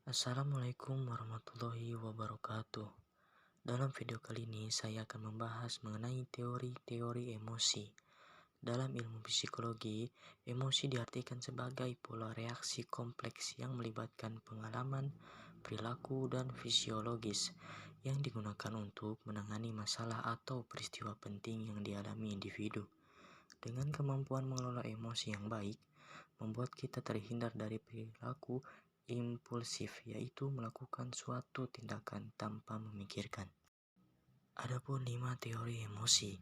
Assalamualaikum warahmatullahi wabarakatuh. Dalam video kali ini saya akan membahas mengenai teori-teori emosi. Dalam ilmu psikologi, emosi diartikan sebagai pola reaksi kompleks yang melibatkan pengalaman, perilaku, dan fisiologis yang digunakan untuk menangani masalah atau peristiwa penting yang dialami individu. Dengan kemampuan mengelola emosi yang baik, membuat kita terhindar dari perilaku impulsif, yaitu melakukan suatu tindakan tanpa memikirkan. Adapun 5 teori emosi.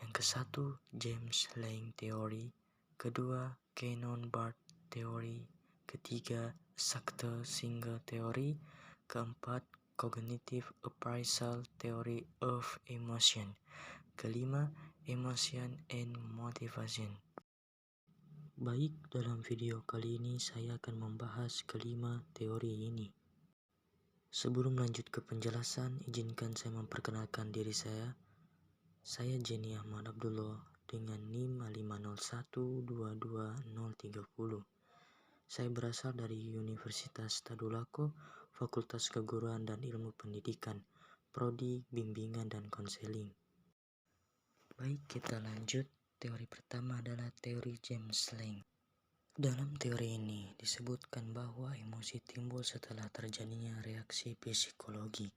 Yang ke-1, James Lange Theory. Kedua, Cannon-Bard Theory. Ketiga, Sachter-Singer Theory. Keempat, Cognitive Appraisal Theory of Emotion. Kelima, Emotion and Motivation. Baik, dalam video kali ini saya akan membahas kelima teori ini. Sebelum lanjut ke penjelasan, izinkan saya memperkenalkan diri saya. Saya Jenny Ahmad Abdullah dengan NIM 501222030. Saya berasal dari Universitas Tadulako, Fakultas Keguruan dan Ilmu Pendidikan, Prodi Bimbingan dan Konseling. Baik, kita lanjut. Teori pertama adalah teori James Lange. Dalam teori ini disebutkan bahwa emosi timbul setelah terjadinya reaksi psikologi.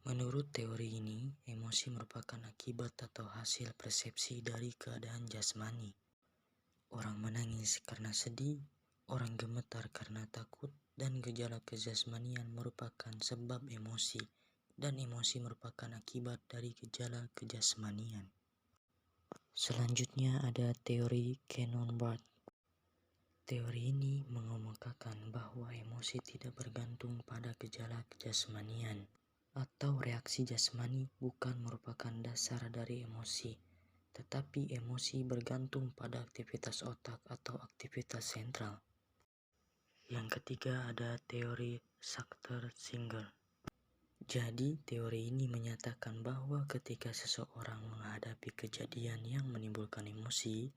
Menurut teori ini, emosi merupakan akibat atau hasil persepsi dari keadaan jasmani. Orang menangis karena sedih, orang gemetar karena takut, dan gejala kejasmanian merupakan sebab emosi, dan emosi merupakan akibat dari gejala kejasmanian. Selanjutnya ada teori Cannon-Bard. Teori ini mengemukakan bahwa emosi tidak bergantung pada gejala kejasmanian atau reaksi jasmani bukan merupakan dasar dari emosi, tetapi emosi bergantung pada aktivitas otak atau aktivitas sentral. Yang ketiga ada teori Sachter-Singer. Jadi, teori ini menyatakan bahwa ketika seseorang menghadapi kejadian yang menimbulkan emosi,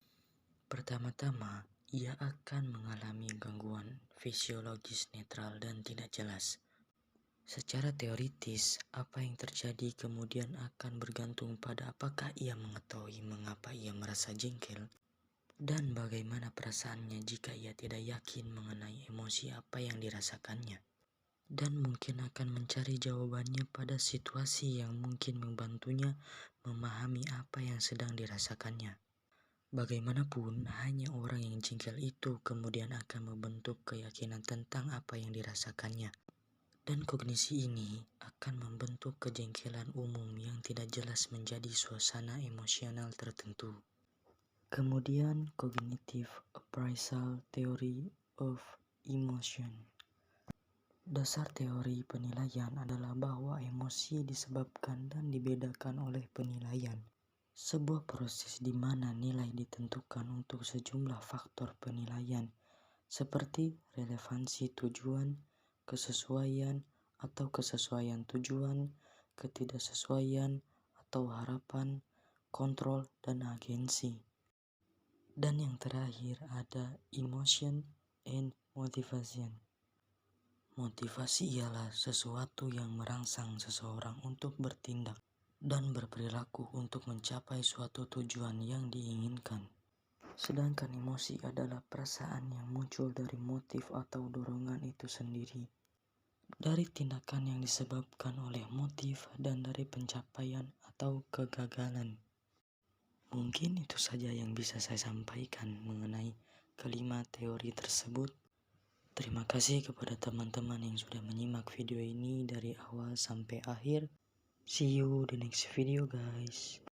pertama-tama ia akan mengalami gangguan fisiologis netral dan tidak jelas. Secara teoritis, apa yang terjadi kemudian akan bergantung pada apakah ia mengetahui mengapa ia merasa jengkel dan bagaimana perasaannya jika ia tidak yakin mengenai emosi apa yang dirasakannya. Dan mungkin akan mencari jawabannya pada situasi yang mungkin membantunya memahami apa yang sedang dirasakannya. Bagaimanapun, hanya orang yang jengkel itu kemudian akan membentuk keyakinan tentang apa yang dirasakannya. Dan kognisi ini akan membentuk kejengkelan umum yang tidak jelas menjadi suasana emosional tertentu. Kemudian, Cognitive Appraisal Theory of Emotion. Dasar teori penilaian adalah bahwa emosi disebabkan dan dibedakan oleh penilaian. Sebuah proses di mana nilai ditentukan untuk sejumlah faktor penilaian, seperti relevansi tujuan, kesesuaian atau kesesuaian tujuan, ketidaksesuaian atau harapan, kontrol, dan agensi. Dan yang terakhir ada emotion and motivation. Motivasi ialah sesuatu yang merangsang seseorang untuk bertindak dan berperilaku untuk mencapai suatu tujuan yang diinginkan. Sedangkan emosi adalah perasaan yang muncul dari motif atau dorongan itu sendiri, dari tindakan yang disebabkan oleh motif dan dari pencapaian atau kegagalan. Mungkin itu saja yang bisa saya sampaikan mengenai kelima teori tersebut. Terima kasih kepada teman-teman yang sudah menyimak video ini dari awal sampai akhir. See you the next video guys.